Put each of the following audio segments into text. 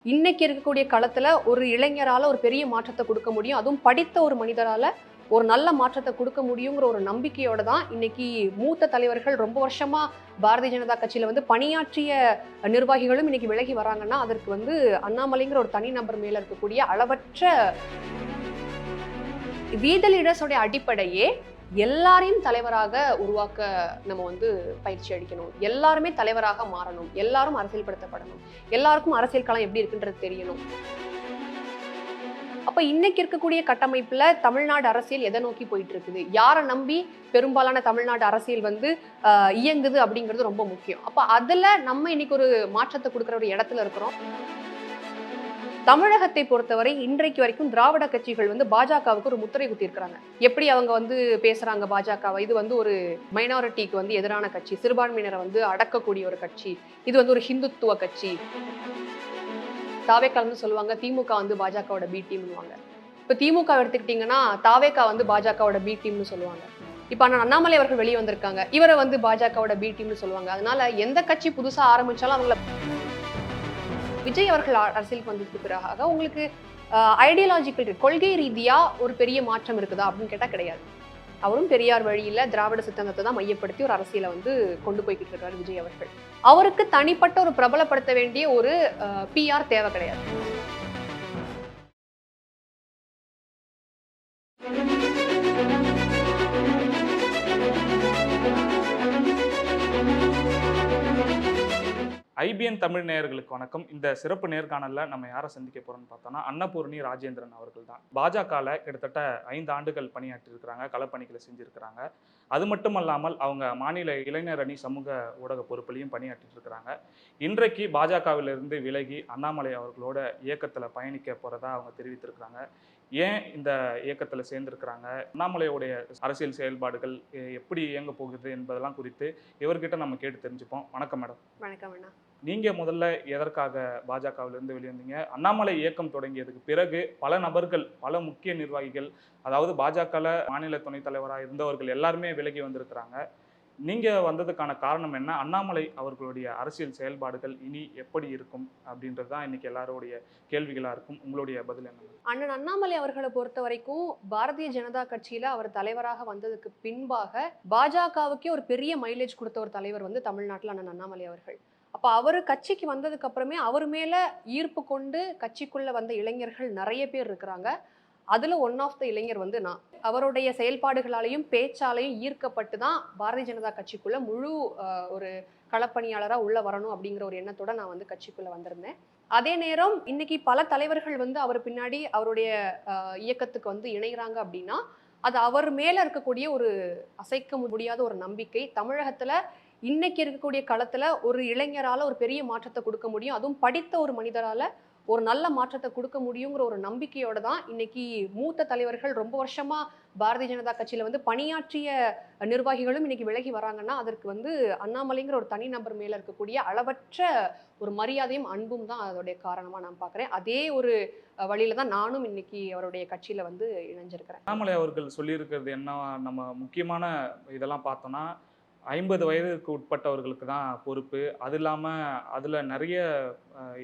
இன்னைக்கு இருக்கக்கூடிய களத்துல ஒரு இளைஞரால ஒரு பெரிய மாற்றத்தை கொடுக்க முடியும். அதுவும் படித்த ஒரு மனிதரால ஒரு நல்ல மாற்றத்தை கொடுக்க முடியுங்கிற ஒரு நம்பிக்கையோட தான் இன்னைக்கு மூத்த தலைவர்கள் ரொம்ப வருஷமா பாரதிய ஜனதா கட்சியில வந்து பணியாற்றிய நிர்வாகிகளும் இன்னைக்கு விலகி வராங்கன்னா, அதற்கு வந்து அண்ணாமலைங்கிற ஒரு தனி நபர் மேல இருக்கக்கூடிய அளவற்ற வீத லீடர்ஸோட அடிப்படையே எல்லாரையும் தலைவராக உருவாக்க நம்ம வந்து பயிற்சி அளிக்கணும். எல்லாருமே தலைவராக மாறணும். எல்லாரும் அரசியல்படுத்தப்படணும். எல்லாருக்கும் அரசியல் களம் எப்படி இருக்குன்றது தெரியணும். அப்ப இன்னைக்கு இருக்கக்கூடிய கட்டமைப்புல தமிழ்நாடு அரசியல் எதை நோக்கி போயிட்டு இருக்குது? யாரை நம்பி பெரும்பாலான தமிழ்நாடு அரசியல் வந்து இயங்குது அப்படிங்கிறது ரொம்ப முக்கியம். அப்ப அதுல நம்ம இன்னைக்கு ஒரு மாற்றத்தை கொடுக்குற ஒரு இடத்துல இருக்கிறோம். தமிழகத்தை பொறுத்தவரை இன்றைக்கு வரைக்கும் திராவிட கட்சிகள் வந்து பாஜகவுக்கு ஒரு முத்திரை குத்திருக்கிறாங்க. எப்படி அவங்க வந்து பேசுறாங்க பாஜகவை, இது வந்து ஒரு மைனாரிட்டிக்கு வந்து எதிரான கட்சி, சிறுபான்மையினரை வந்து அடக்கக்கூடிய ஒரு கட்சி, இது வந்து ஒரு ஹிந்துத்துவ கட்சி. தாவேக்கா வந்து சொல்லுவாங்க திமுக வந்து பாஜகவோட பி டீம்னுவாங்க. இப்ப திமுக எடுத்துக்கிட்டீங்கன்னா தாவேக்கா வந்து பாஜகவோட பி டீம்னு சொல்லுவாங்க. இப்ப அண்ணாமலை அவர்கள் வெளியே வந்திருக்காங்க, இவரை வந்து பாஜகவோட பி டீம்னு சொல்லுவாங்க. அதனால எந்த கட்சி புதுசா ஆரம்பிச்சாலும் அவங்கள விஜய் அவர்கள் அரசியலுக்கு வந்ததுக்கு பிறகாக உங்களுக்கு ஐடியாலஜிக்கல் கொள்கை ரீதியா ஒரு பெரிய மாற்றம் இருக்குதா அப்படின்னு கேட்டா கிடையாது. அவரும் பெரியார் வழியில திராவிட சித்தாந்தத்தை தான் மையப்படுத்தி ஒரு அரசியலை வந்து கொண்டு போய்கிட்டு இருக்காரு விஜய் அவர்கள். அவருக்கு தனிப்பட்ட ஒரு பிரபலப்படுத்த வேண்டிய ஒரு பிஆர் தேவை கிடையாது. ஐபிஎன் தமிழ் நேயர்களுக்கு வணக்கம். இந்த சிறப்பு நேர்காணல்ல நம்ம யாரை சந்திக்க போறோம்னு பார்த்தோம்னா அன்னபூர்ணி ராஜேந்திரன் அவர்கள் தான். பாஜகவில் கிட்டத்தட்ட 5 ஆண்டுகள் பணியாற்றி இருக்கிறாங்க, களப்பணிகளை செஞ்சிருக்கிறாங்க. அது மட்டும் அல்லாமல் அவங்க மாநில இளைஞர் அணி சமூக ஊடக பொறுப்பிலையும் பணியாற்றிட்டு இருக்கிறாங்க. இன்றைக்கு பாஜகவிலிருந்து விலகி அண்ணாமலை அவர்களோட இயக்கத்தில் பயணிக்க போறதா அவங்க தெரிவித்திருக்கிறாங்க. ஏன் இந்த இயக்கத்தில் சேர்ந்திருக்கிறாங்க, அண்ணாமலையுடைய அரசியல் செயல்பாடுகள் எப்படி இயங்க போகுது என்பதெல்லாம் குறித்து இவர்கிட்ட நம்ம கேட்டு தெரிஞ்சுப்போம். வணக்கம் மேடம். வணக்கம் அண்ணா. நீங்க முதல்ல எதற்காக பாஜகவிலிருந்து வெளிவந்தீங்க? அண்ணாமலை இயக்கம் தொடங்கியதுக்கு பிறகு பல நபர்கள், பல முக்கிய நிர்வாகிகள், அதாவது பாஜகல மாநில துணைத் தலைவராக இருந்தவர்கள் எல்லாருமே விலகி வந்திருக்கிறாங்க. நீங்க வந்ததுக்கான காரணம் என்ன? அண்ணாமலை அவர்களுடைய அரசியல் செயல்பாடுகள் இனி எப்படி இருக்கும் அப்படின்றது தான் இன்னைக்கு எல்லாருடைய கேள்விகளா இருக்கும். உங்களுடைய பதில் என்ன? அண்ணன் அண்ணாமலை அவர்களை பொறுத்த வரைக்கும் பாரதிய ஜனதா கட்சியில அவர் தலைவராக வந்ததுக்கு பின்பாக பாஜகவுக்கே ஒரு பெரிய மைலேஜ் கொடுத்த ஒரு தலைவர் வந்து தமிழ்நாட்டில் அண்ணன் அண்ணாமலை அவர்கள். அப்ப அவரு கட்சிக்கு வந்ததுக்கு அப்புறமே அவர் மேல ஈர்ப்பு கொண்டு கட்சிக்குள்ள வந்த இளைஞர்கள் நிறைய பேர் இருக்கிறாங்க. அதுல ஒன் ஆஃப் த இளைஞர் வந்து நான். அவருடைய செயல்பாடுகளாலையும் பேச்சாலையும் ஈர்க்கப்பட்டு தான் பாரதிய ஜனதா கட்சிக்குள்ள முழு ஒரு களப்பணியாளரா உள்ள வரணும் அப்படிங்கிற ஒரு எண்ணத்தோட நான் வந்து கட்சிக்குள்ள வந்திருந்தேன். அதே நேரம் இன்னைக்கு பல தலைவர்கள் வந்து அவர் பின்னாடி அவருடைய இயக்கத்துக்கு வந்து இணைகிறாங்க அப்படின்னா அது அவர் மேல இருக்கக்கூடிய ஒரு அசைக்க முடியாத ஒரு நம்பிக்கை. தமிழகத்துல இன்னைக்கு இருக்கக்கூடிய களத்துல ஒரு இளைஞரால ஒரு பெரிய மாற்றத்தை கொடுக்க முடியும். அதுவும் படித்த ஒரு மனிதரால ஒரு நல்ல மாற்றத்தை கொடுக்க முடியுங்கிற ஒரு நம்பிக்கையோட தான் இன்னைக்கு மூத்த தலைவர்கள் ரொம்ப வருஷமா பாரதிய ஜனதா கட்சியில வந்து பணியாற்றிய நிர்வாகிகளும் இன்னைக்கு விலகி வராங்கன்னா, அதற்கு வந்து அண்ணாமலைங்கிற ஒரு தனி நபர் மேல இருக்கக்கூடிய அளவற்ற ஒரு மரியாதையும் அன்பும் தான் அதோடைய காரணமா நான் பாக்குறேன். அதே ஒரு வழியில தான் நானும் இன்னைக்கு அவருடைய கட்சியில வந்து இணைஞ்சிருக்கிறேன். அண்ணாமலை அவர்கள் சொல்லியிருக்கிறது என்ன, நம்ம முக்கியமான இதெல்லாம் பார்த்தோம்னா 50 வயதுக்கு உட்பட்டவர்களுக்கு தான் பொறுப்பு. அது இல்லாமல் அதில் நிறைய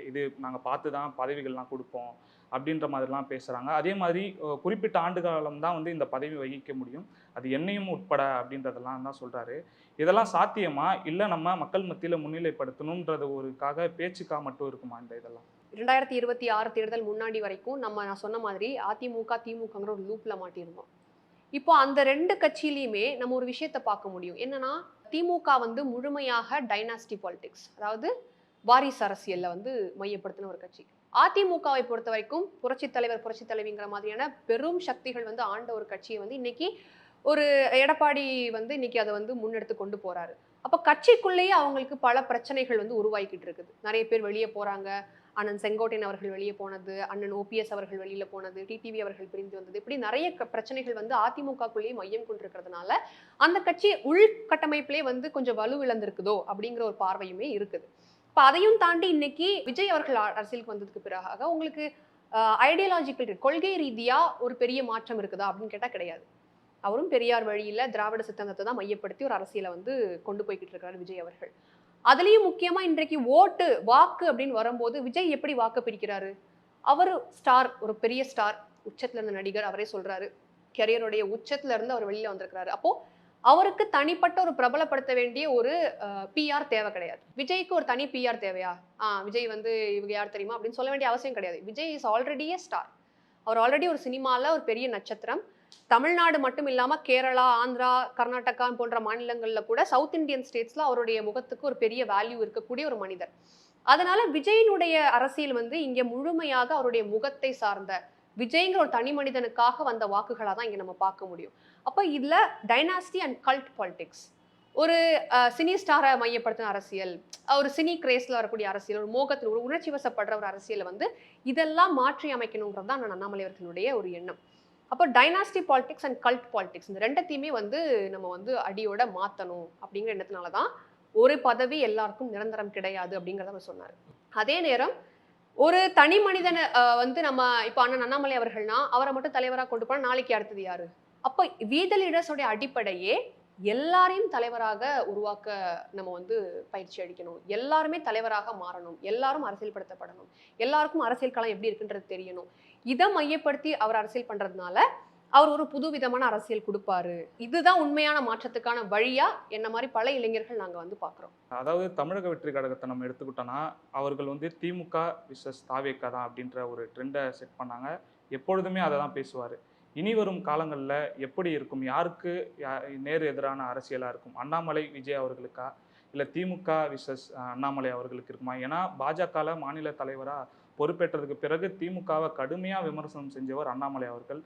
இது நாங்கள் பார்த்து தான் பதவிகள்லாம் கொடுப்போம் அப்படின்ற மாதிரிலாம் பேசுகிறாங்க. அதே மாதிரி குறிப்பிட்ட ஆண்டு காலம் தான் வந்து இந்த பதவி வகிக்க முடியும், அது என்னையும் உட்பட அப்படின்றதெல்லாம் தான் சொல்கிறாரு. இதெல்லாம் சாத்தியமா, இல்லை நம்ம மக்கள் மத்தியில் முன்னிலைப்படுத்தணுன்றது ஒருக்காக பேச்சுக்காக மட்டும் இருக்குமா இந்த இதெல்லாம்? 2026 தேர்தல் முன்னாடி வரைக்கும் நான் சொன்ன மாதிரி அதிமுக திமுகங்கிற ஒரு லூப்ல மாட்டியிருந்தோம். இப்போ அந்த 2 கட்சியிலையுமே நம்ம ஒரு விஷயத்தை பார்க்க முடியும். என்னன்னா திமுக வந்து முழுமையாக டைனாஸ்டி பாலிடிக்ஸ், அதாவது வாரிசு அரசியல்ல வந்து மையப்படுத்தின ஒரு கட்சி. அதிமுகவை பொறுத்த வரைக்கும் புரட்சி தலைவர் புரட்சி தலைவிங்கிற மாதிரியான பெரும் சக்திகள் வந்து ஆண்ட ஒரு கட்சியை வந்து இன்னைக்கு ஒரு எடப்பாடி வந்து இன்னைக்கு அதை வந்து முன்னெடுத்து கொண்டு போறாரு. அப்ப கட்சிக்குள்ளேயே அவங்களுக்கு பல பிரச்சனைகள் வந்து உருவாக்கிட்டு இருக்குது. நிறைய பேர் வெளியே போறாங்க. அண்ணன் செங்கோட்டையன் அவர்கள் வெளியே போனது, அண்ணன் ஓபிஎஸ் அவர்கள் வெளியில போனது, டிடிவி அவர்கள் பிரிந்து வந்தது, இப்படி நிறைய பிரச்சனைகள் வந்து அதிமுகக்குள்ளேயே மையம் கொண்டிருக்கிறதுனால அந்த கட்சி உள்கட்டமைப்பிலே வந்து கொஞ்சம் வலுவிழந்திருக்குதோ அப்படிங்கிற ஒரு பார்வையுமே இருக்குது. இப்ப அதையும் தாண்டி இன்னைக்கு விஜய் அவர்கள் அரசியலுக்கு வந்ததுக்கு பிறகாக உங்களுக்கு ஐடியாலஜிக்கல் கொள்கை ரீதியா ஒரு பெரிய மாற்றம் இருக்குதா அப்படின்னு கேட்டா கிடையாது. அவரும் பெரியார் வழியில திராவிட சித்தாந்தத்தை தான் மையப்படுத்தி ஒரு அரசியலை வந்து கொண்டு போய்கிட்டு இருக்காரு விஜய் அவர்கள். அதுலயும் முக்கியமா இன்றைக்கு ஓட்டு வாக்கு அப்படின்னு வரும்போது விஜய் எப்படி வாக்கு பிரிக்கிறாரு? அவரு ஸ்டார், ஒரு பெரிய ஸ்டார், உச்சத்துல இருந்த நடிகர், அவரே சொல்றாரு. கெரியருடைய உச்சத்துல இருந்து அவர் வெளியில வந்திருக்கிறாரு. அப்போ அவருக்கு தனிப்பட்ட ஒரு பிரபலப்படுத்த வேண்டிய ஒரு பிஆர் தேவை கிடையாது. விஜய்க்கு ஒரு தனி பிஆர் தேவையா? விஜய் வந்து இவங்க யார் தெரியுமா அப்படின்னு சொல்ல வேண்டிய அவசியம் கிடையாது. Vijay is already a star. அவர் ஆல்ரெடி ஒரு சினிமால ஒரு பெரிய நட்சத்திரம். தமிழ்நாடு மட்டும் இல்லாம கேரளா, ஆந்திரா, கர்நாடகா போன்ற மாநிலங்கள்ல கூட சவுத் இந்தியன் ஸ்டேட்ஸ்ல அவருடைய முகத்துக்கு ஒரு பெரிய வேல்யூ இருக்கக்கூடிய ஒரு மனிதர். அதனால விஜயினுடைய அரசியல் வந்து இங்க முழுமையாக அவருடைய முகத்தை சார்ந்த விஜய்ங்கிற ஒரு தனி மனிதனுக்காக வந்த வாக்குகளா தான் இங்க நம்ம பார்க்க முடியும். அப்ப இதுல டைனாஸ்டி அண்ட் கல்ட் பாலிடிக்ஸ், ஒரு சினி ஸ்டாரை மையப்படுத்தின அரசியல், ஒரு சினி கிரேஸ்ல வரக்கூடிய அரசியல், ஒரு மோகத்தில் ஒரு உணர்ச்சி வசப்படுற ஒரு அரசியலை வந்து இதெல்லாம் மாற்றி அமைக்கணுங்கிறது தான் அண்ணாமலை அவர்களுடைய ஒரு எண்ணம். அப்போ dynasty politics and cult politics இந்த ரெண்டத்தையுமே வந்து நம்ம வந்து அடியோட மாத்தணும் அப்படிங்கிற எண்ணத்தினால தான் ஒரு பதவி எல்லாருக்கும் நிரந்தரம் கிடையாது அப்படிங்கிறத அவர் சொன்னார். அதே நேரம் ஒரு தனி மனிதனை வந்து நம்ம இப்போ அண்ணன் அண்ணாமலை அவர்கள்னா அவரை மட்டும் தலைவராக கொண்டு போனா நாளைக்கு அடுத்தது யாரு? அப்போ வீத லீடர்ஸோடைய அடிப்படையே எல்லாரையும் தலைவராக உருவாக்க நம்ம வந்து பயிற்சி அளிக்கணும். எல்லாருமே தலைவராக மாறணும். எல்லாரும் அரசியல்படுத்தப்படணும். எல்லாருக்கும் அரசியல் களம் எப்படி இருக்குன்றது தெரியணும். இதை மையப்படுத்தி அவர் அரசியல் பண்றதுனால அவர் ஒரு புது விதமான அரசியல் கொடுப்பாரு. இதுதான் உண்மையான மாற்றத்துக்கான வழியா என்ன மாதிரி பல இளைஞர்கள் நாங்க வந்து பாக்குறோம். அதாவது தமிழக வெற்றி கழகத்தை நம்ம எடுத்துக்கிட்டோம்னா அவர்கள் வந்து திமுக விசஸ் தாவேகா தான் அப்படின்ற ஒரு ட்ரெண்டை செட் பண்ணாங்க. எப்பொழுதுமே அதை தான் பேசுவார். இனி வரும் காலங்களில் எப்படி இருக்கும், யாருக்கு நேர் எதிரான அரசியலாக இருக்கும், அண்ணாமலை விஜய் அவர்களுக்கா இல்லை திமுக விசஸ் அண்ணாமலை அவர்களுக்கு இருக்குமா? ஏன்னா பாஜகவில் மாநில தலைவராக பொறுப்பேற்றதுக்கு பிறகு திமுகவை கடுமையாக விமர்சனம் செஞ்சவர் அண்ணாமலை அவர்கள்.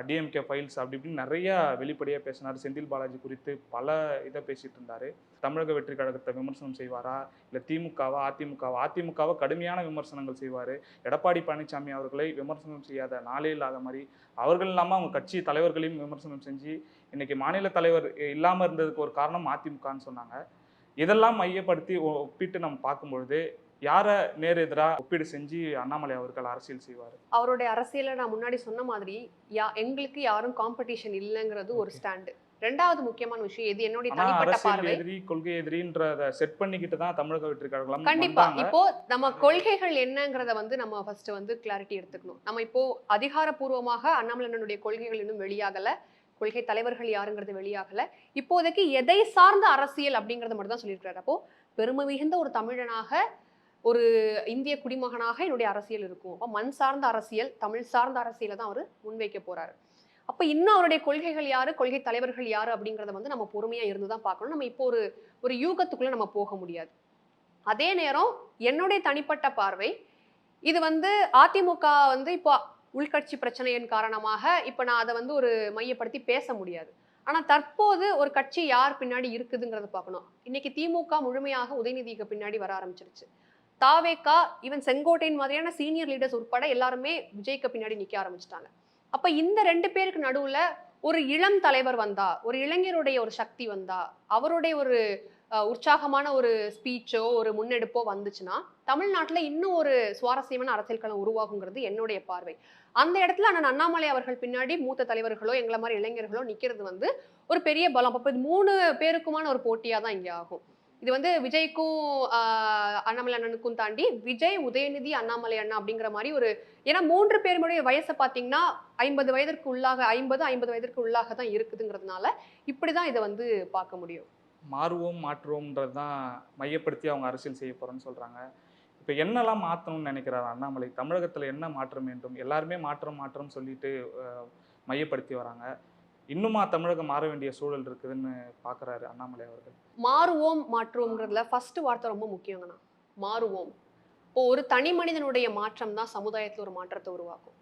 டிஎம்கே ஃபைல்ஸ் அப்படி இப்படின்னு நிறைய வெளிப்படையாக பேசினார். செந்தில் பாலாஜி குறித்து பல இதை பேசிட்டு இருந்தார். தமிழக வெற்றி கழகத்தை விமர்சனம் செய்வாரா இல்லை திமுகவா அதிமுகவை கடுமையான விமர்சனங்கள் செய்வார். எடப்பாடி பழனிசாமி அவர்களை விமர்சனம் செய்யாத நாளே இல்லாத மாதிரி அவர்கள் இல்லாமல் அவங்க கட்சி தலைவர்களையும் விமர்சனம் செஞ்சு இன்னைக்கு மாநில தலைவர் இல்லாமல் இருந்ததுக்கு ஒரு காரணம் அதிமுகன்னு சொன்னாங்க. இதெல்லாம் மையப்படுத்தி ஒப்பிட்டு நம்ம பார்க்கும்பொழுது யாரை நேர் எதிராக ஒப்பீடு செஞ்சு அண்ணாமலை அவர்கள் அரசியல் செய்வார்? அவருடைய அரசியலை நான் முன்னாடி சொன்ன மாதிரி எங்களுக்கு யாரும் காம்படிஷன் இல்லைங்கிறது ஒரு ஸ்டாண்டு. ரெண்டாவது முக்கியமான விஷயம் இது என்னுடைய தனிப்பட்ட பார்வை. எதிரி கொள்கை எதிரின்றத செட் பண்ணிக்கிட்டு தான் தமிழக வெற்றி கழகம் கண்டிப்பா. இப்போ நம்ம கொள்கைகள் என்னங்கிறத வந்து நம்ம ஃபர்ஸ்ட் வந்து கிளாரிட்டி எடுத்துக்கணும். நம்ம இப்போ அதிகாரப்பூர்வமாக அண்ணாமலையினுடைய கொள்கைகள் இன்னும் வெளியாகல, கொள்கை தலைவர்கள் யாருங்கிறது வெளியாகல. இப்போதைக்கு எதை சார்ந்த அரசியல் அப்படிங்கறத மட்டும் தான் சொல்லியிருக்காரு. அப்போ பெருமை மிகுந்த ஒரு தமிழனாக, ஒரு இந்திய குடிமகனாக என்னுடைய அரசியல் இருக்கும். அப்போ மண் சார்ந்த அரசியல், தமிழ் சார்ந்த அரசியலை தான் அவர் முன்வைக்க போறாரு. அப்ப இன்னும் அவருடைய கொள்கைகள் யாரு, கொள்கை தலைவர்கள் யாரு அப்படிங்கறத வந்து நம்ம பொறுமையா இருந்துதான் பார்க்கணும். நம்ம இப்போ ஒரு யூகத்துக்குள்ள நம்ம போக முடியாது. அதே நேரம் என்னுடைய தனிப்பட்ட பார்வை, இது வந்து அதிமுக வந்து இப்போ உள்கட்சி பிரச்சனையின் காரணமாக இப்ப நான் அதை வந்து ஒரு மையப்படுத்தி பேச முடியாது. ஆனா தற்போது ஒரு கட்சி யார் பின்னாடி இருக்குதுங்கிறத பார்க்கணும். இன்னைக்கு திமுக முழுமையாக உதயநிதிக்கு பின்னாடி வர ஆரம்பிச்சிருச்சு. தாவேகா, ஈவன் செங்கோட்டையின் மாதிரியான சீனியர் லீடர்ஸ் உட்பட எல்லாருமே விஜய்க்கு பின்னாடி நிக்க ஆரம்பிச்சிட்டாங்க. அப்ப இந்த ரெண்டு பேருக்கு நடுவுல ஒரு இளம் தலைவர் வந்தா, ஒரு இளைஞருடைய ஒரு சக்தி வந்தா, அவருடைய ஒரு உற்சாகமான ஒரு ஸ்பீச்சோ ஒரு முன்னெடுப்போ வந்துச்சுன்னா தமிழ்நாட்டுல இன்னும் ஒரு சுவாரஸ்யமான அரசியல் களம் உருவாகுங்கிறது என்னுடைய பார்வை. அந்த இடத்துல அண்ணாமலை அவர்கள் பின்னாடி மூத்த தலைவர்களோ எங்களை மாதிரி இளைஞர்களோ நிக்கிறது வந்து ஒரு பெரிய பலம். அப்ப 3 பேருக்குமான ஒரு போட்டியா தான் இங்க ஆகும். இது வந்து விஜய்க்கும் அண்ணாமலை அண்ணனுக்கும் தாண்டி விஜய், உதயநிதி, அண்ணாமலை அண்ணா அப்படிங்கிற மாதிரி ஒரு, ஏன்னா 3 பேருடைய வயசை பார்த்தீங்கன்னா 50 வயதிற்கு உள்ளாக 50 வயதிற்கு உள்ளாக தான் இருக்குதுங்கிறதுனால இப்படிதான் இதை வந்து பார்க்க முடியும். மாறுவோம் மாற்றுவோம்ன்றது தான் மையப்படுத்தி அவங்க அரசியல் செய்ய போறேன்னு சொல்றாங்க. இப்போ என்னெல்லாம் மாற்றணும்னு நினைக்கிறாரு அண்ணாமலை? தமிழகத்தில் என்ன மாற்றம் வேண்டும்? எல்லாருமே மாற்றம் சொல்லிட்டு மையப்படுத்தி வராங்க. இன்னுமா தமிழகம் மாற வேண்டிய சூழல் இருக்குதுன்னு பார்க்குறாரு அண்ணாமலை அவர்கள்? மாறுவோம் மாற்றுவோம்ங்கிறதுல ஃபர்ஸ்ட் வார்த்தை ரொம்ப முக்கியங்கண்ணா. மாறுவோம். இப்போ ஒரு தனி மனிதனுடைய மாற்றம் தான் சமுதாயத்தில் ஒரு மாற்றத்தை உருவாக்கும்.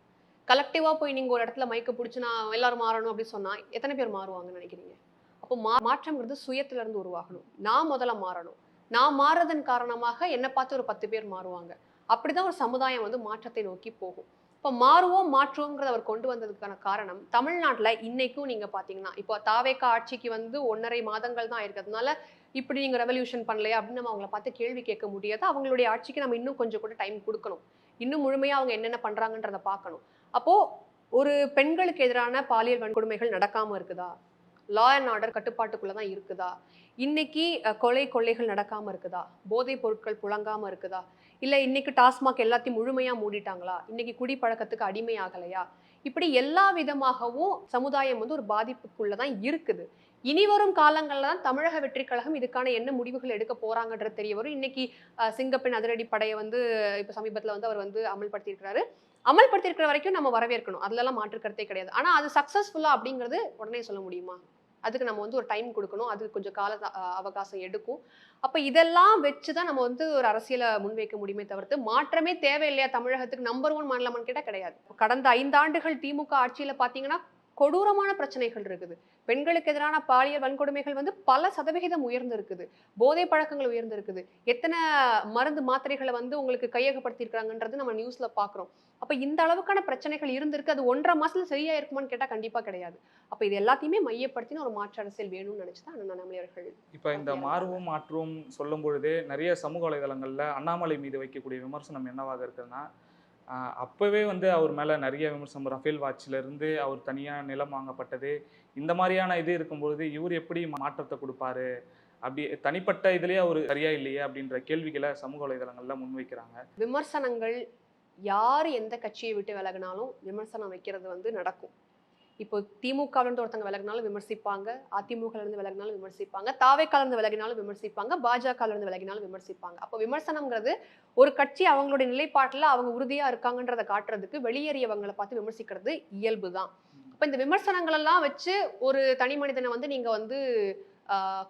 கலெக்டிவாக போய் நீங்கள் ஒரு இடத்துல மைக்க பிடிச்சி நான் எல்லாரும் மாறணும் அப்படின்னு சொன்னால் எத்தனை பேர் மாறுவாங்கன்னு நினைக்கிறீங்க? அப்போ மாற்றம்ங்கிறது சுயத்திலிருந்து உருவாகணும். நான் முதல்ல மாறணும். நான் மாறுறதன் காரணமாக என்னை பார்த்து ஒரு 10 பேர் மாறுவாங்க. அப்படிதான் ஒரு சமுதாயம் வந்து மாற்றத்தை நோக்கி போகும். இப்போ மாறுவோம் மாற்றுவோங்கிறத அவர் கொண்டு வந்ததுக்கான காரணம், தமிழ்நாட்டில் இன்னைக்கும் நீங்க பாத்தீங்கன்னா இப்போ தாவேகா ஆட்சிக்கு வந்து 1.5 மாதங்கள் தான் இருக்கிறதுனால இப்படி நீங்க ரெவல்யூஷன் பண்ணலையா அப்படின்னு நம்ம அவங்கள பார்த்து கேள்வி கேட்க முடியாது. அவங்களுடைய ஆட்சிக்கு நம்ம இன்னும் கொஞ்சம் கூட டைம் கொடுக்கணும். இன்னும் முழுமையா அவங்க என்னென்ன பண்றாங்கன்றத பார்க்கணும். அப்போ ஒரு பெண்களுக்கு எதிரான பாலியல் வன்கொடுமைகள் நடக்காம இருக்குதா? லா அண்ட் ஆர்டர் கட்டுப்பாட்டுக்குள்ள தான் இருக்குதா, இன்னைக்கு கொள்ளைகள் நடக்காம இருக்குதா, போதைப் பொருட்கள் புழங்காம இருக்குதா, இல்ல இன்னைக்கு டாஸ்மாக் எல்லாத்தையும் முழுமையா மூடிட்டாங்களா, இன்னைக்கு குடிப்பழக்கத்துக்கு அடிமை ஆகலையா, இப்படி எல்லா விதமாகவும் சமுதாயம் வந்து ஒரு பாதிப்புக்குள்ள தான் இருக்குது. இனி வரும் காலங்கள்ல தான் தமிழக வெற்றி கழகம் இதுக்கான என்ன முடிவுகள் எடுக்க போறாங்கன்றது தெரிய வரும். இன்னைக்கு சிங்கப்பெண் அதிரடி படையை வந்து இப்ப சமீபத்துல வந்து அவர் வந்து அமல்படுத்தியிருக்கிறாரு. அமல்படுத்தியிருக்கிற வரைக்கும் நம்ம வரவேற்கணும். அதுலலாம் மாற்று கருத்தே கிடையாது. ஆனா அது சக்சஸ்ஃபுல்லா அப்படிங்கிறது உடனே சொல்ல முடியுமா? அதுக்கு நம்ம வந்து ஒரு டைம் குடுக்கணும். அதுக்கு கொஞ்சம் கால அவகாசம் எடுக்கும். அப்ப இதெல்லாம் வச்சு தான் நம்ம வந்து ஒரு அரசியல முன்வைக்க முடியுமே தவிர்த்து, மாற்றமே தேவையில்லையா தமிழகத்துக்கு நம்பர் 1 மாநிலமான்னு கேட்டா கிடையாது. கடந்த 5 ஆண்டுகள் திமுக ஆட்சியில பார்த்தீங்கன்னா, கொடூரமான பிரச்சனைகள் இருக்குது. பெண்களுக்கு எதிரான பாலியல் வன்கொடுமைகள் வந்து பல சதவிகிதம் உயர்ந்திருக்குது. போதை பழக்கங்கள் உயர்ந்திருக்குது. எத்தன மருந்து மாத்திரைகள வந்து உங்களுக்கு கையகப்படுத்தியிருக்காங்கன்றது நம்ம நியூஸ்ல பார்க்குறோம். அப்ப இந்த அளவுக்கான பிரச்சனைகள் இருந்திருக்கு. அது 1 1/2 மாசத்துல சரியாயிருக்குமான்னு கேட்டா கண்டிப்பா கிடையாது. அப்ப இது எல்லாத்தையுமே மையப்படுத்தின ஒரு மாற்று அரசியல் வேணும்னு நினைச்சு தான் அண்ணா அண்ணாமலை அவர்கள் இப்ப இந்த களத்துல இறங்குறாங்க. மாறுவோம் மாற்றுவோம் சொல்லும் பொழுதே நிறைய சமூக வலைதளங்கள்ல அண்ணாமலை மீது வைக்கக்கூடிய விமர்சனம் என்னவாக இருக்குதுன்னா, அப்பவே வந்து அவர் மேல நிறைய விமர்சனம் ரஃபேல் வாட்ச்ல இருந்து அவர் தனியா நிலம் வாங்கப்பட்டது, இந்த மாதிரியான இது இருக்கும்பொழுது இவர் எப்படி மாற்றத்தை கொடுப்பாரு? அப்படி தனிப்பட்ட இதுலயே அவர் சரியா இல்லையே அப்படின்ற கேள்விகளை சமூக வலைதளங்கள்ல முன்வைக்கிறாங்க. விமர்சனங்கள் யாரு எந்த கட்சியை விட்டு விலகினாலும் விமர்சனம் வைக்கிறது வந்து நடக்கும். இப்போ திமுகல இருந்து ஒருத்தங்க விலகினாலும் விமர்சிப்பாங்க, அதிமுகல இருந்து விலகினாலும் விமர்சிப்பாங்க, தாவேக்கால இருந்து விலகினாலும் விமர்சிப்பாங்க, பாஜகல இருந்து விலகினாலும் விமர்சிப்பாங்க. அப்போ விமர்சனம்ங்கிறது ஒரு கட்சி அவங்களுடைய நிலைப்பாட்டுல அவங்க உறுதியா இருக்காங்கன்றத காட்டுறதுக்கு வெளியேறியவங்களை பார்த்து விமர்சிக்கிறது இயல்புதான். அப்ப இந்த விமர்சனங்கள் எல்லாம் வச்சு ஒரு தனி மனிதனை வந்து நீங்க வந்து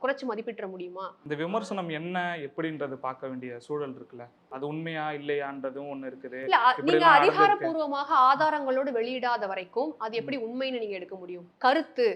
குறைச்சு மதிப்பிட்டுற முடியுமா? இந்த விமர்சனம் என்ன எப்படின்றது பார்க்க வேண்டிய சூழல் இருக்குல்ல. அது உண்மையா இல்லையான்றதும் ஒண்ணு இருக்குது. இல்ல நீங்க இப்படிலாம் நடந்திருக்கு. அதிகாரப்பூர்வமாக ஆதாரங்களோடு வெளியிடாத வரைக்கும் அது எப்படி உண்மைன்னு நீங்க எடுக்க முடியும்? கருத்து,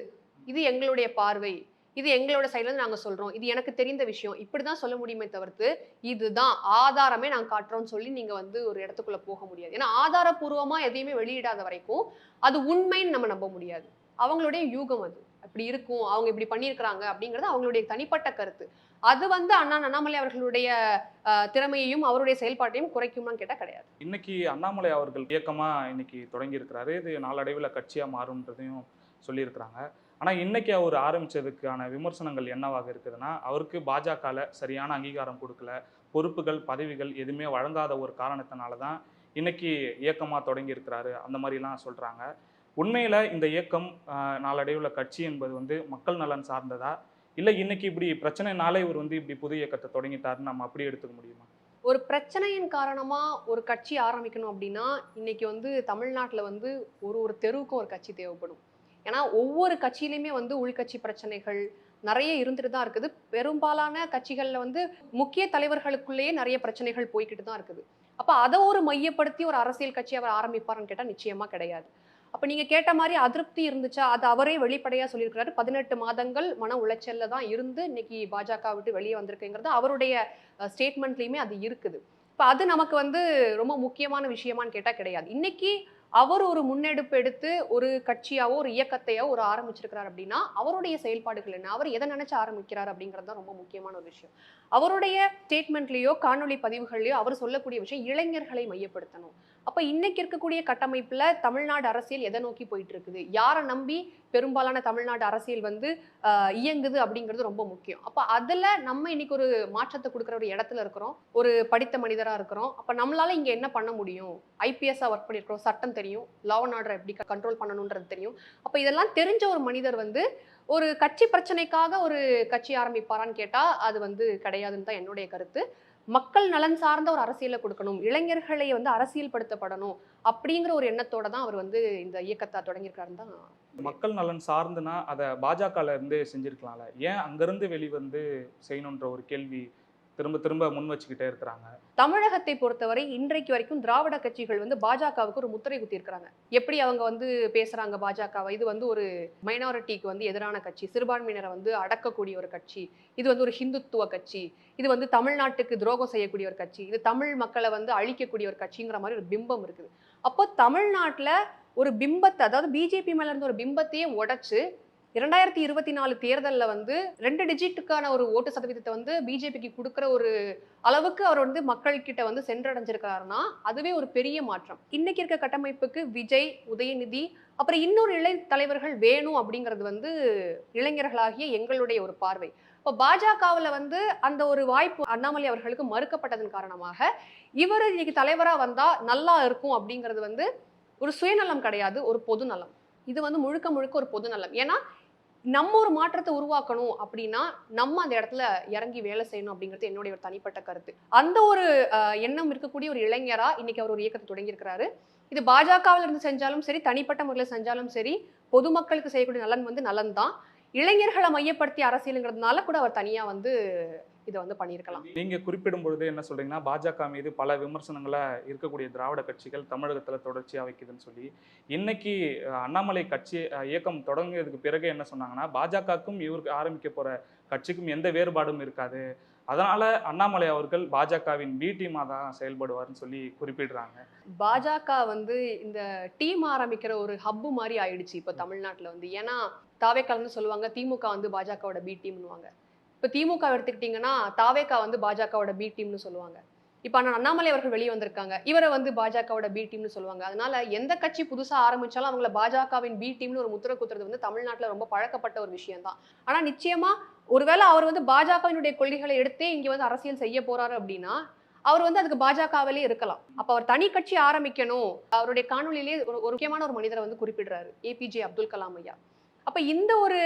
இது எங்களுடைய பார்வை, இது எங்களோட சைடுல இருந்து நாங்க சொல்றோம், இது எனக்கு தெரிந்த விஷயம், இப்படிதான் சொல்ல முடியுமே தவிர்த்து இதுதான் ஆதாரமே நாங்க காட்டுறோம்னு சொல்லி நீங்க வந்து ஒரு இடத்துக்குள்ள போக முடியாது. ஏன்னா ஆதாரப்பூர்வமா எதையுமே வெளியிடாத வரைக்கும் அது உண்மைன்னு நம்ம நம்ப முடியாது. அவங்களுடைய யூகம் அது. அப்படி இருக்கும், அவங்க இப்படி பண்ணியிருக்கிறாங்க அப்படிங்கிறது அவங்களுடைய தனிப்பட்ட கருத்து. அது வந்து அண்ணாமலை அவர்களுடைய திறமையையும் அவருடைய செயல்பாட்டையும் குறைக்குமான்னு கேட்டா கிடையாது. இன்னைக்கு அண்ணாமலை அவர்கள் இயக்கமா இன்னைக்கு தொடங்கி இருக்கிறாரு. இது நாளடைவில் கட்சியா மாறும்ன்றதையும் சொல்லியிருக்கிறாங்க. ஆனா இன்னைக்கு அவர் ஆரம்பிச்சதுக்கான விமர்சனங்கள் என்னவாக இருக்குதுன்னா, அவருக்கு பாஜகல சரியான அங்கீகாரம் கொடுக்கல, பொறுப்புகள் பதவிகள் எதுவுமே வழங்காத ஒரு காரணத்தினால தான் இன்னைக்கு இயக்கமா தொடங்கி இருக்கிறாரு, அந்த மாதிரிலாம் சொல்றாங்க. உண்மையில இந்த இயக்கம் நாளடைவில் கட்சி என்பது வந்து மக்கள் நலன் சார்ந்ததா, இல்லை இன்னைக்கு இப்படி பிரச்சனைனாலே இவர் வந்து இப்படி புது இயக்கத்தை தொடங்கிட்டாருன்னு நம்ம அப்படி எடுத்துக்க முடியுமா? ஒரு பிரச்சனையின் காரணமா ஒரு கட்சி ஆரம்பிக்கணும் அப்படின்னா இன்னைக்கு வந்து தமிழ்நாட்டுல வந்து ஒரு ஒரு தெருவுக்கும் ஒரு கட்சி தேவைப்படும். ஏன்னா ஒவ்வொரு கட்சியிலுமே வந்து உள்கட்சி பிரச்சனைகள் நிறைய இருந்துட்டு தான் இருக்குது. பெரும்பாலான கட்சிகள்ல வந்து முக்கிய தலைவர்களுக்குள்ளேயே நிறைய பிரச்சனைகள் போய்கிட்டு தான் இருக்குது. அப்ப அதை ஒரு மையப்படுத்தி ஒரு அரசியல் கட்சி அவர் ஆரம்பிப்பாருன்னு கேட்டா நிச்சயமா கிடையாது. அப்ப நீங்க கேட்ட மாதிரி அதிருப்தி இருந்துச்சா, அது அவரே வெளிப்படையா சொல்லியிருக்கிறாரு. 18 மாதங்கள் மன உளைச்சல்ல தான் இருந்து இன்னைக்கு பாஜக விட்டு வெளியே வந்திருக்குங்கிறது அவருடைய ஸ்டேட்மெண்ட்லயுமே அது இருக்குது. இப்ப அது நமக்கு வந்து ரொம்ப முக்கியமான விஷயமான்னு கேட்டா கிடையாது. இன்னைக்கு அவர் ஒரு முன்னெடுப்பு எடுத்து ஒரு கட்சியாவோ ஒரு இயக்கத்தையோ ஒரு ஆரம்பிச்சிருக்கிறார் அப்படின்னா அவருடைய செயல்பாடுகள் என்ன, அவர் எதை நினைச்சு ஆரம்பிக்கிறார் அப்படிங்கிறது தான் ரொம்ப முக்கியமான ஒரு விஷயம். அவருடைய ஸ்டேட்மெண்ட்லயோ காணொலி பதிவுகள்லயோ அவர் சொல்லக்கூடிய விஷயம் இளைஞர்களை மையப்படுத்தணும். அப்ப இன்னைக்கு இருக்கக்கூடிய கட்டமைப்புல தமிழ்நாடு அரசியல் எதை நோக்கி போயிட்டு இருக்குது, யாரை நம்பி பெரும்பாலான தமிழ்நாடு அரசியல் வந்து இயங்குது அப்படிங்கிறது ரொம்ப முக்கியம். அப்ப அதுல நம்ம இன்னைக்கு ஒரு மாற்றத்தை கொடுக்குற ஒரு இடத்துல இருக்கிறோம், ஒரு படித்த மனிதரா இருக்கிறோம். அப்ப நம்மளால இங்க என்ன பண்ண முடியும்? ஐபிஎஸ்ஸா ஒர்க் பண்ணிருக்கிறோம், சட்டம் தெரியும், லா அண்ட் ஆர்டர் எப்படி கண்ட்ரோல் பண்ணணும்ன்றது தெரியும். அப்ப இதெல்லாம் தெரிஞ்ச ஒரு மனிதர் வந்து ஒரு கட்சி பிரச்சனைக்காக ஒரு கட்சி ஆரம்பிப்பாரான்னு கேட்டா அது வந்து கிடையாதுன்னு தான் என்னுடைய கருத்து. மக்கள் நலன் சார்ந்த ஒரு அரசியலை கொடுக்கணும், இளைஞர்களை வந்து அரசியல் படுத்தப்படணும் அப்படிங்கிற ஒரு எண்ணத்தோட தான் அவர் வந்து இந்த இயக்கத்தை தொடங்கியிருக்காருன்னு தான். மக்கள் நலன் சார்ந்துனா அதை பாஜகல இருந்து செஞ்சிருக்கலாம்ல, ஏன் அங்கிருந்து வெளிவந்து செய்யணுன்ற ஒரு கேள்வி திரும்ப திரும்ப முன் வச்சுக்கிட்டே இருக்கிறாங்க. தமிழகத்தை பொறுத்தவரை இன்றைக்கு வரைக்கும் திராவிட கட்சிகள் வந்து பாஜகவுக்கு ஒரு முத்திரை குத்தி இருக்கிறாங்க. எப்படி அவங்க வந்து பேசுறாங்க பாஜகவை, இது வந்து ஒரு மைனாரிட்டிக்கு வந்து எதிரான கட்சி, சிறுபான்மையினரை வந்து அடக்கக்கூடிய ஒரு கட்சி, இது வந்து ஒரு ஹிந்துத்துவ கட்சி, இது வந்து தமிழ்நாட்டுக்கு துரோகம் செய்யக்கூடிய ஒரு கட்சி, இது தமிழ் மக்களை வந்து அழிக்கக்கூடிய ஒரு கட்சிங்கிற மாதிரி ஒரு பிம்பம் இருக்குது. அப்போ தமிழ்நாட்டுல ஒரு பிம்பத்தை, அதாவது பிஜேபி மேல இருந்த ஒரு பிம்பத்தையே உடைச்சு 2024 தேர்தல்ல வந்து 2 டிஜிட்டுக்கான ஒரு ஓட்டு சதவீதத்தை வந்து பிஜேபிக்கு கொடுக்குற ஒரு அளவுக்கு அவர் வந்து மக்கள் கிட்ட வந்து சென்றடைஞ்சிருக்காருன்னா அதுவே ஒரு பெரிய மாற்றம். இன்னைக்கு இருக்க கட்டமைப்புக்கு விஜய், உதயநிதி, அப்புறம் இன்னொரு இளை தலைவர்கள் வேணும் அப்படிங்கிறது வந்து இளைஞர்களாகிய எங்களுடைய ஒரு பார்வை. இப்போ பாஜகவுல வந்து அந்த ஒரு வாய்ப்பு அண்ணாமலை அவர்களுக்கு மறுக்கப்பட்டதன் காரணமாக இவர் இன்னைக்கு தலைவரா வந்தா நல்லா இருக்கும் அப்படிங்கிறது வந்து ஒரு சுயநலம் கிடையாது, ஒரு பொதுநலம். இது வந்து முழுக்க முழுக்க ஒரு பொதுநலம். ஏன்னா நம்ம ஒரு மாற்றத்தை உருவாக்கணும் அப்படின்னா நம்ம அந்த இடத்துல இறங்கி வேலை செய்யணும் அப்படிங்கிறது என்னுடைய ஒரு தனிப்பட்ட கருத்து. அந்த ஒரு எண்ணம் இருக்கக்கூடிய ஒரு இளைஞரா இன்னைக்கு அவர் ஒரு இயக்கத்தை தொடங்கி இருக்கிறாரு. இது பாஜகவில் இருந்து செஞ்சாலும் சரி, தனிப்பட்ட முறையில் செஞ்சாலும் சரி, பொதுமக்களுக்கு செய்யக்கூடிய நலன் வந்து நலன் தான். இளைஞர்களை மையப்படுத்தி அரசியலுங்கிறதுனால கூட அவர் தனியா வந்து இதை வந்து பண்ணியிருக்கலாம். நீங்க குறிப்பிடும் பொழுது என்ன சொல்றீங்கன்னா, பாஜக மீது பல விமர்சனங்களை இருக்கக்கூடிய திராவிட கட்சிகள் தமிழகத்துல தொடர்ச்சியா வைக்குதுன்னு சொல்லி, இன்னைக்கு அண்ணாமலை கட்சி இயக்கம் தொடங்கியதுக்கு பிறகு என்ன சொன்னாங்கன்னா, பாஜகவுக்கும் இவருக்கு ஆரம்பிக்க போற கட்சிக்கும் எந்த வேறுபாடும் இருக்காது, அதனால அண்ணாமலை அவர்கள் பாஜகவின் பி டீமா தான் செயல்படுவார்னு சொல்லி குறிப்பிடுறாங்க. பாஜக வந்து இந்த டீம் ஆரம்பிக்கிற ஒரு ஹப்பு மாதிரி ஆயிடுச்சு இப்போ தமிழ்நாட்டுல வந்து. ஏன்னா தாவேக்காலன்னு சொல்லுவாங்க, திமுக வந்து பாஜகவோட பி டீம்னுவாங்க. இப்போ திமுக எடுத்துக்கிட்டிங்கன்னா தாவேக்கா வந்து பாஜகவோட பி டீம்னு சொல்லுவாங்க. இப்போ அண்ணாமலை அவர்கள் வெளியே வந்திருக்காங்க, இவரை வந்து பாஜகவோட பி டீம்னு சொல்லுவாங்க. அதனால எந்த கட்சி புதுசா ஆரம்பிச்சாலும் அவங்கள பாஜகவின் பி டீம்னு ஒரு முத்திரை குத்துறது வந்து தமிழ்நாட்டுல ரொம்ப பழக்கப்பட்ட ஒரு விஷயம் தான். ஆனா நிச்சயமா ஒருவேளை அவர் வந்து பாஜகவினுடைய கொள்கைகளை எடுத்தே இங்க வந்து அரசியல் செய்ய போறாரு அப்படின்னா அவர் வந்து அதுக்கு பாஜகவிலே இருக்கலாம். அப்ப அவர் தனி கட்சி ஆரம்பிக்கணும். அவருடைய காணொலியிலேயே ஒரு முக்கியமான ஒரு மனிதரை வந்து குறிப்பிடுறாரு, ஏபிஜே அப்துல் கலாம் ஐயா. அப்ப இந்த ஒரு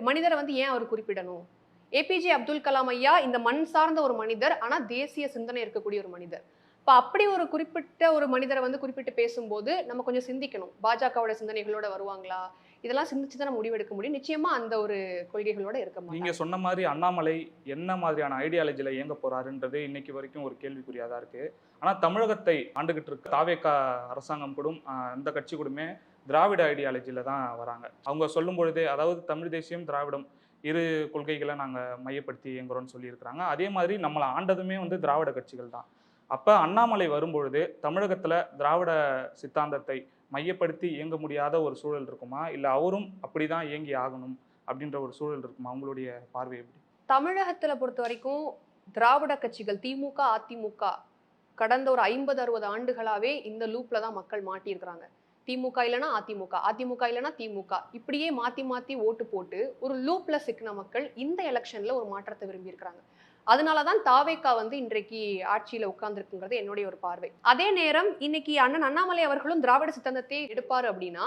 மனிதரை வந்து ஏன் அவர் குறிப்பிடணும்? ஏபிஜே அப்துல் கலாம் ஐயா இந்த மண் சார்ந்த ஒரு மனிதர், ஆனா தேசிய சிந்தனை இருக்கக்கூடிய ஒரு மனிதர். இப்ப அப்படி ஒரு குறிப்பிட்ட ஒரு மனிதரை வந்து குறிப்பிட்டு பேசும்போது நம்ம கொஞ்சம் சிந்திக்கணும். பாஜகவோட சிந்தனைகளோட வருவாங்களா? இதெல்லாம் சிந்திச்சு தான் நம்ம முடிவெடுக்க முடியும். நிச்சயமா அந்த ஒரு கொள்கைகளோட இருக்க மாட்டாங்க. நீங்க சொன்ன மாதிரி அண்ணாமலை என்ன மாதிரியான ஐடியாலஜில இயங்க போறாருன்றது இன்னைக்கு வரைக்கும் ஒரு கேள்விக்குறியா தான் இருக்கு. ஆனா தமிழகத்தை ஆண்டுகிட்டு இருக்க தாவேகா அரசாங்கம் கூட இந்த கட்சி கூடமே திராவிட ஐடியாலஜில தான் வராங்க. அவங்க சொல்லும் பொழுதே, அதாவது தமிழ் தேசியம் திராவிடம் இரு கொள்கைகளை நாங்க மையப்படுத்தி இயங்குறோம்னு சொல்லியிருக்கிறாங்க. அதே மாதிரி நம்மளை ஆண்டதுமே வந்து திராவிட கட்சிகள் தான். அப்ப அண்ணாமலை வரும்பொழுது தமிழகத்துல திராவிட சித்தாந்தத்தை மையப்படுத்தி இயங்க முடியாத ஒரு சூழல் இருக்குமா, இல்ல அவரும் அப்படிதான் இயங்கி ஆகணும் அப்படின்ற ஒரு சூழல் இருக்குமா? உங்களுடைய பார்வை எப்படி? தமிழகத்துல பொறுத்த வரைக்கும் திராவிட கட்சிகள் திமுக, அதிமுக கடந்த ஒரு 50-60 ஆண்டுகளாவே இந்த லூப்ல தான் மக்கள் மாட்டியிருக்கிறாங்க. திமுக இல்லைன்னா அதிமுக, அதிமுக இல்லைன்னா திமுக, இப்படியே மாத்தி மாத்தி ஓட்டு போட்டு ஒரு லூப்ல சிக்கின மக்கள் இந்த எலெக்ஷன்ல ஒரு மாற்றத்தை விரும்பி இருக்கிறாங்க. அதனாலதான் தாவேக்கா வந்து இன்றைக்கு ஆட்சியில உட்கார்ந்துருக்குங்கிறது என்னுடைய ஒரு பார்வை. அதே நேரம் இன்னைக்கு அண்ணன் அண்ணாமலை அவர்களும் திராவிட சித்தாந்தத்தை எடுப்பாரு அப்படின்னா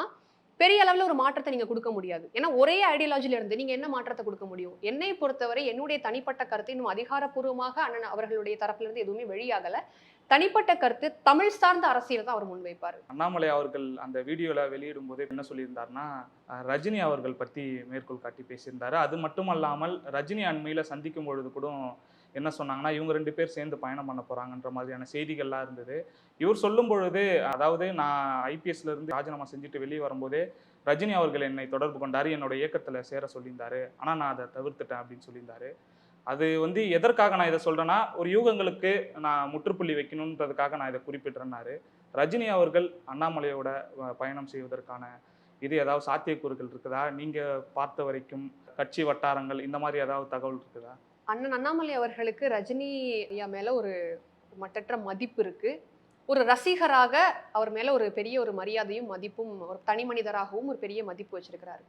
பெரிய அளவுல ஒரு மாற்றத்தை நீங்க கொடுக்க முடியாது. ஏன்னா ஒரே ஐடியாலஜில இருந்து நீங்க என்ன மாற்றத்தை கொடுக்க முடியும்? என்னை பொறுத்தவரை என்னுடைய தனிப்பட்ட கருத்து இன்னும் அதிகாரப்பூர்வமாக அண்ணன் அவர்களுடைய தரப்புல இருந்து எதுவுமே வெளியாகல. தனிப்பட்ட கருத்து தமிழ் சார்ந்த அரசியல் தான் அவர் முன்வைப்பாரு. அண்ணாமலை அவர்கள் அந்த வீடியோல வெளியிடும் போது என்ன சொல்லியிருந்தாருன்னா, ரஜினி அவர்கள் பத்தி மேற்கோள் காட்டி பேசியிருந்தாரு. அது மட்டும் அல்லாமல் ரஜினி அண்மையில சந்திக்கும் பொழுது கூட என்ன சொன்னாங்கன்னா, இவங்க 2 பேர் சேர்ந்து பயணம் பண்ண போறாங்கன்ற மாதிரியான செய்திகள்லாம் இருந்தது. இவர் சொல்லும் பொழுது, அதாவது நான் ஐபிஎஸ்ல இருந்து ராஜினாமா செஞ்சுட்டு வெளியே வரும்போதே ரஜினி அவர்கள் என்னை தொடர்பு கொண்டாரு, என்னோட இயக்கத்துல சேர சொல்லியிருந்தாரு, ஆனா நான் அதை தவிர்த்துட்டேன் அப்படின்னு சொல்லியிருந்தாரு. அது வந்து எதற்காக நான் இதை சொல்றேன்னா, ஒரு யூகங்களுக்கு நான் முற்றுப்புள்ளி வைக்கணுன்றதுக்காக நான் இதை குறிப்பிடுறேன்னாரு. ரஜினி அவர்கள் அண்ணாமலையோட பயணம் செய்வதற்கான இது ஏதாவது சாத்தியக்கூறுகள் இருக்குதா? நீங்க பார்த்த வரைக்கும் கட்சி வட்டாரங்கள் இந்த மாதிரி ஏதாவது தகவல் இருக்குதா? அண்ணன் அண்ணாமலை அவர்களுக்கு ரஜினி ஐயா மேல ஒரு மட்டற்ற மதிப்பு இருக்கு. ஒரு ரசிகராக அவர் மேல ஒரு பெரிய ஒரு மரியாதையும் மதிப்பும், ஒரு தனி மனிதராகவும் ஒரு பெரிய மதிப்பு வச்சிருக்கிறாரு.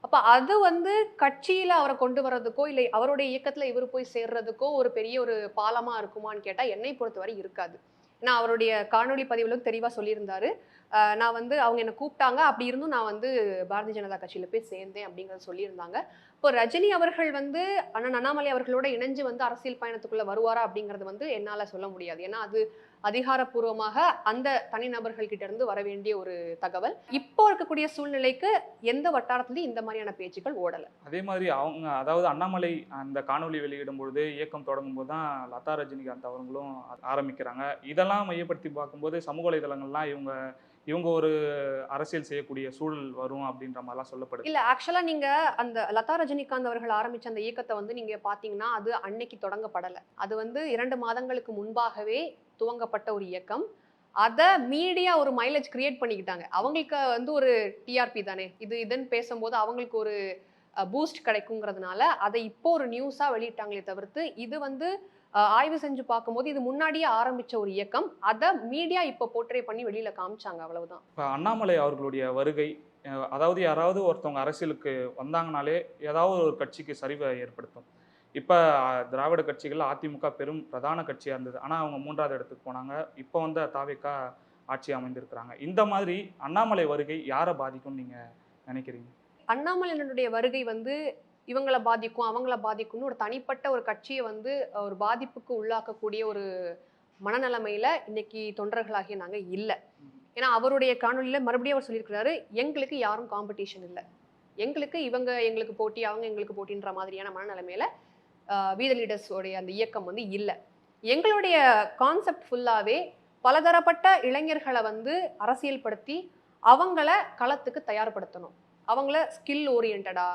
அப்ப அது வந்து கட்சியில அவரை கொண்டு வர்றதுக்கோ இல்லை அவருடைய இயக்கத்துல இவர் போய் சேர்றதுக்கோ ஒரு பெரிய ஒரு பாலமா இருக்குமான்னு கேட்டா என்னை பொறுத்தவரை இருக்காது. ஏன்னா அவருடைய காணொலி பதிவுல தெளிவா சொல்லியிருந்தாரு, நான் வந்து அவங்க என்னை கூப்பிட்டாங்க, அப்படி இருந்தும் நான் வந்து பாரதிய ஜனதா கட்சியில போய் சேர்ந்தேன் அப்படிங்கறத சொல்லியிருந்தாங்க. இப்போ ரஜினி அவர்கள் வந்து அண்ணன் அண்ணாமலை அவர்களோட இணைஞ்சு வந்து அரசியல் பயணத்துக்குள்ள வருவாரா அப்படிங்கறது வந்து என்னால சொல்ல முடியாது. ஏன்னா அது அதிகாரப்பூர்வமாக அந்த தனிநபர்கள் கிட்ட இருந்து வர வேண்டிய ஒரு தகவல். இப்போ இருக்கக்கூடிய சூழ்நிலைக்கு எந்த வட்டாரத்திலையும் இந்த மாதிரியான பேச்சுக்கள் ஓடல. அதே மாதிரி அவங்க, அதாவது அண்ணாமலை அந்த காணொலி வெளியிடும் பொழுது, இயக்கம் தொடங்கும் போது தான் லதா ரஜினிகாந்த் அவர்களும் ஆரம்பிக்கிறாங்க. இதெல்லாம் மையப்படுத்தி பார்க்கும்போது சமூக வலைதளங்கள்லாம் இவங்க ஒரு அரசியல் செய்யக்கூடிய சூழல் வரும் அப்படின்ற மாதிரிலாம் சொல்லப்படுது. இல்ல ஆக்சுவலா நீங்க அந்த லதா ரஜினிகாந்த் அவர்கள் ஆரம்பிச்ச அந்த இயக்கத்தை வந்து நீங்க பாத்தீங்கன்னா அது அன்னைக்கு தொடங்கப்படல. அது வந்து 2 மாதங்களுக்கு முன்பாகவே துவங்கப்பட்ட ஒரு இயக்கம். அத மீடியா ஒரு மைலேஜ் கிரியேட் பண்ணிக்கிட்டாங்க. அவங்களுக்கு வந்து ஒரு டிஆர்பி தானே இதுன்னு பேசும்போது அவங்களுக்கு ஒரு பூஸ்ட் கிடைக்குங்கிறதுனால அதை இப்போ ஒரு நியூஸா வெளியிட்டாங்களே தவிர்த்து இது வந்து ஆய்வு செஞ்சு பார்க்கும்போது இது முன்னாடியே ஆரம்பிச்ச ஒரு இயக்கம். அதை மீடியா இப்போ போர்ட்ரே பண்ணி வெளியில காமிச்சாங்க, அவ்வளவுதான். இப்போ அண்ணாமலை அவர்களுடைய வருகை, அதாவது யாராவது ஒருத்தவங்க அரசியலுக்கு வந்தாங்கனாலே ஏதாவது ஒரு கட்சிக்கு சரிவை ஏற்படுத்தும். இப்போ திராவிட கட்சிகள் அதிமுக பெரும் பிரதான கட்சியாக இருந்தது. ஆனால் அவங்க 3வது இடத்துக்கு போனாங்க. இப்போ வந்து தாவேகா ஆட்சி அமைந்திருக்கிறாங்க. இந்த மாதிரி அண்ணாமலை வருகை யாரை பாதிக்கும்னு நீங்கள் நினைக்கிறீங்க? அண்ணாமலையினுடைய வருகை வந்து இவங்களை பாதிக்கும், அவங்கள பாதிக்கும்னு ஒரு தனிப்பட்ட ஒரு கட்சியை வந்து ஒரு பாதிப்புக்கு உள்ளாக்கக்கூடிய ஒரு மனநிலைமையில இன்னைக்கு தொண்டர்களாகிய நாங்க இல்ல. ஏன்னா அவருடைய காணொலியில மறுபடியும் அவர் சொல்லியிருக்கிறாரு, எங்களுக்கு யாரும் காம்படிஷன் இல்லை, எங்களுக்கு இவங்க எங்களுக்கு போட்டி, அவங்க எங்களுக்கு போட்டின்ற மாதிரியான மனநிலைமையில வி த லீடர்ஸ் உடைய அந்த இயக்கம் வந்து இல்லை. எங்களுடைய கான்செப்ட் ஃபுல்லாவே பலதரப்பட்ட இளைஞர்களை வந்து அரசியல்படுத்தி அவங்கள களத்துக்கு தயார்படுத்தணும். அவங்கள ஸ்கில் ஓரியன்டா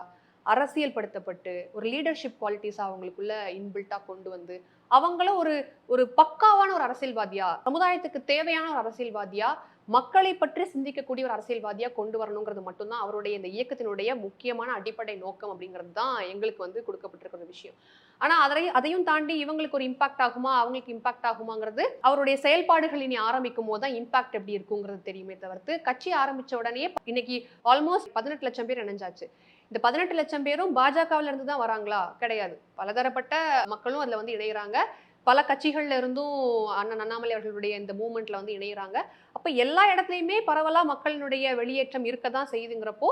அரசியல் படுத்தப்பட்டு ஒரு லீடர்ஷிப் குவாலிட்டிஸ் அவங்களுக்குள்ள இன்பில்ட்டா கொண்டு வந்து அவங்கள ஒரு ஒரு பக்காவான ஒரு அரசியல்வாதியா, சமுதாயத்துக்கு தேவையான ஒரு அரசியல்வாதியா, மக்களை பற்றி சிந்திக்கக்கூடிய ஒரு அரசியல்வாதியா கொண்டு வரணுங்கிறது மட்டும்தான் அவருடைய இந்த இயக்கத்தினுடைய முக்கியமான அடிப்படை நோக்கம் அப்படிங்கிறது தான் எங்களுக்கு வந்து கொடுக்கப்பட்டிருக்கிற விஷயம். ஆனா அதையும் தாண்டி இவங்களுக்கு ஒரு இம்பாக்ட் ஆகுமா, அவங்களுக்கு இம்பாக்ட் ஆகுமாங்கிறது அவருடைய செயல்பாடுகள் இனி ஆரம்பிக்கும் போது தான் இம்பாக்ட் எப்படி இருக்குங்கிறது தெரியுமே தவிர்த்து, கட்சி ஆரம்பிச்ச உடனே இன்னைக்கு ஆல்மோஸ்ட் 18 லட்சம் பேர் இணைஞ்சாச்சு. இந்த 18 லட்சம் பேரும் பாஜகவுல இருந்து தான் வராங்களா? கிடையாது. பலதரப்பட்ட மக்களும் அதுல வந்து இணைகிறாங்க. பல கட்சிகள்ல இருந்தும் அண்ணன் அண்ணாமலை அவர்களுடைய இந்த மூவ்மெண்ட்ல வந்து இணைகிறாங்க. அப்ப எல்லா இடத்துலயுமே பரவலா மக்களினுடைய வெளியேற்றம் இருக்கதான் செய்யுதுங்கிறப்போ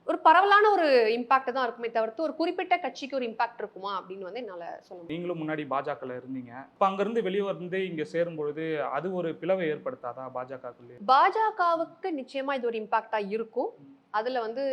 ஒரு பரவலான ஒரு இம்பாக்ட் தான் இருக்குமே தவிர்த்து ஒரு குறிப்பிட்ட கட்சிக்கு ஒரு இம்பாக்ட் இருக்குமா அப்படின்னு வந்து என்னால சொல்ல முடியும். நீங்களும் முன்னாடி பாஜகல இருந்தீங்க. இப்போ அங்கிருந்து வெளியே வந்து இங்கே சேரும் பொழுது அது ஒரு பிளவை ஏற்படுத்தாதா பாஜகக்குள்ளே? பாஜகவுக்கு நிச்சயமா இது ஒரு இம்பாக்டா இருக்கும். அதுல வந்து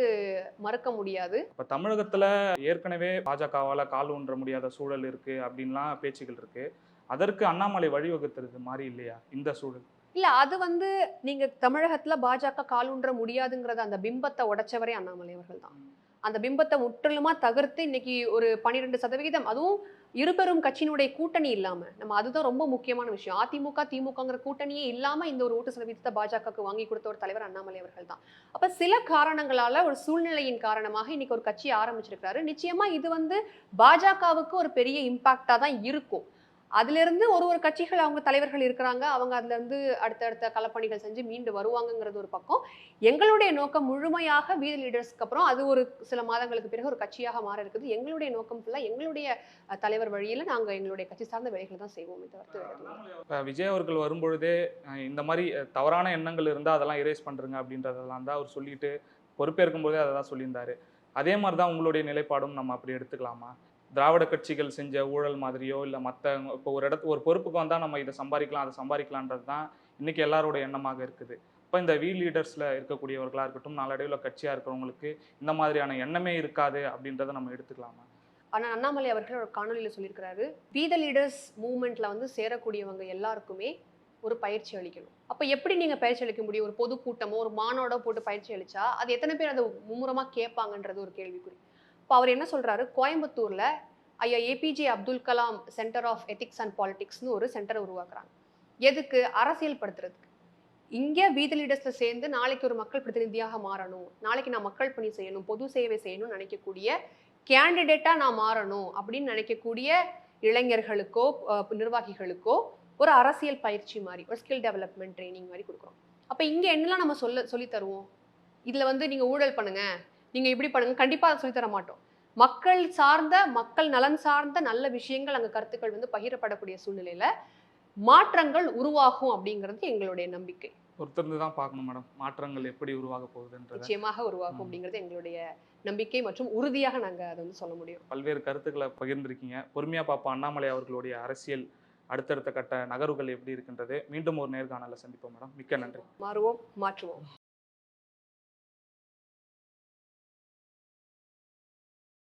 மறுக்க முடியாது. இப்போ தமிழகத்துல ஏற்கனவே பாஜகவால கால் ஊன்ற முடியாத சூழல் இருக்கு அப்படின்லாம் பேச்சுகள் இருக்கு. அதற்கு அண்ணாமலை வழிவகுத்துறது மாதிரி இல்லையா இந்த சூழல்? இல்ல அது வந்து நீங்க தமிழகத்துல பாஜக காலூன்ற முடியாதுங்கிறத அந்த பிம்பத்தை உடைச்சவரே அண்ணாமலை அவர்கள் தான். அந்த பிம்பத்தை முற்றிலுமா தகர்த்து இன்னைக்கு ஒரு 12% அதுவும் இருபெரும் கட்சியினுடைய கூட்டணி இல்லாம, நம்ம அதுதான் ரொம்ப முக்கியமான விஷயம். அதிமுக திமுகங்கிற கூட்டணியே இல்லாம இந்த ஒரு ஓட்டு சதவீதத்தை பாஜகவுக்கு வாங்கி கொடுத்த ஒரு தலைவர் அண்ணாமலை அவர்கள் தான். அப்ப சில காரணங்களால ஒரு சூழ்நிலையின் காரணமாக இன்னைக்கு ஒரு கட்சி ஆரம்பிச்சிருக்காரு. நிச்சயமா இது வந்து பாஜகவுக்கு ஒரு பெரிய இம்பாக்டா தான் இருக்கும். அதுல இருந்து ஒரு கட்சிகள் அவங்க தலைவர்கள் இருக்கிறாங்க, அவங்க அதுல இருந்து அடுத்தடுத்த களப்பணிகள் செஞ்சு மீண்டு வருவாங்கங்கிறது ஒரு பக்கம். எங்களுடைய நோக்கம் முழுமையாக வி த லீடர்ஸ்க்கு அப்புறம் அது ஒரு சில மாதங்களுக்கு பிறகு ஒரு கட்சியாக மாற இருக்குது. எங்களுடைய நோக்கம் ஃபுல்லா எங்களுடைய தலைவர் வழியில நாங்க எங்களுடைய கட்சி சார்ந்த வேலைகளை தான் செய்வோமே தவிர்த்து வேற எதுவும் இல்லை. இப்போ விஜய் அவர்கள் வரும்பொழுதே இந்த மாதிரி தவறான எண்ணங்கள் இருந்தால் அதெல்லாம் எரேஸ் பண்ணுறங்க அப்படின்றதெல்லாம் தான் அவர் சொல்லிட்டு பொறுப்பேற்கும் போதே அதை தான் சொல்லியிருந்தாரு. அதே மாதிரி தான் உங்களுடைய நிலைப்பாடும் நம்ம அப்படி எடுத்துக்கலாமா? திராவிட கட்சிகள் செஞ்ச ஊழல் மாதிரியோ இல்லை மற்ற இப்போ ஒரு பொறுப்புக்கு வந்தால் நம்ம இதை சம்பாதிக்கலாம் அதை சம்பாதிக்கலான்றது தான் இன்றைக்கி எல்லாரோட எண்ணமாக இருக்குது. இப்போ இந்த வி லீடர்ஸில் இருக்கக்கூடியவர்களாக இருக்கட்டும், நாளடைவில் கட்சியாக இருக்கிறவங்களுக்கு இந்த மாதிரியான எண்ணமே இருக்காது அப்படின்றத நம்ம எடுத்துக்கலாமா? ஆனால் அண்ணாமலை அவர்கள் ஒரு காணொலியில் சொல்லியிருக்கிறாரு, வி த லீடர்ஸ் மூவ்மெண்ட்ல வந்து சேரக்கூடியவங்க எல்லாருக்குமே ஒரு பயிற்சி அளிக்கணும். அப்போ எப்படி நீங்கள் பயிற்சி அளிக்க முடியும்? ஒரு பொதுக்கூட்டமோ ஒரு மாநாடோ போட்டு பயிற்சி அளிச்சா அது எத்தனை பேர் அதை மும்முரமாக கேட்பாங்கன்றது ஒரு கேள்விக்குறி. இப்போ அவர் என்ன சொல்றாரு, கோயம்புத்தூர்ல ஐயா APJ Abdul Kalam centre of ethics and பாலிடிக்ஸ்னு ஒரு சென்டரை உருவாக்குறாங்க. எதுக்கு? அரசியல் படுத்துறதுக்கு. இங்கே வி த லீடர்ஸ்ல சேர்ந்து நாளைக்கு ஒரு மக்கள் பிரதிநிதியாக மாறணும், நாளைக்கு நான் மக்கள் பணி செய்யணும், பொது சேவை செய்யணும்னு நினைக்கக்கூடிய கேண்டிடேட்டா நான் மாறணும் அப்படின்னு நினைக்கக்கூடிய இளைஞர்களுக்கோ நிர்வாகிகளுக்கோ ஒரு அரசியல் பயிற்சி மாதிரி ஒரு ஸ்கில் டெவலப்மெண்ட் ட்ரைனிங் மாதிரி கொடுக்குறோம். அப்போ இங்கே என்னெல்லாம் நம்ம சொல்லி தருவோம்? இதில் வந்து நீங்கள் ஊழல் பண்ணுங்க, நீங்கள் இப்படி பண்ணுங்க, கண்டிப்பாக அதை சொல்லித்தர மாட்டோம். மக்கள் சார்ந்த மக்கள் நலன் சார்ந்த நல்ல விஷயங்கள் அங்கே கருத்துக்கள் வந்து பகிரப்படக்கூடிய சூழ்நிலையில மாற்றங்கள் உருவாகும் அப்படிங்கிறது எங்களுடைய நம்பிக்கை. ஒருத்தர் தான் பார்க்கணும் மேடம், மாற்றங்கள் எப்படி உருவாக போகுதுன்றது. நிச்சயமாக உருவாகும் அப்படிங்கிறது எங்களுடைய நம்பிக்கை மற்றும் உறுதியாக நாங்கள் அதை வந்து சொல்ல முடியும். பல்வேறு கருத்துக்களை பகிர்ந்திருக்கீங்க. பொறுமையாக பார்ப்போம் அண்ணாமலை அவர்களுடைய அரசியல் அடுத்தடுத்த கட்ட நகர்வுகள் எப்படி இருக்கின்றது. மீண்டும் ஒரு நேர்காணலை சந்திப்போம் மேடம். மிக்க நன்றி. மாறுவோம், மாற்றுவோம்.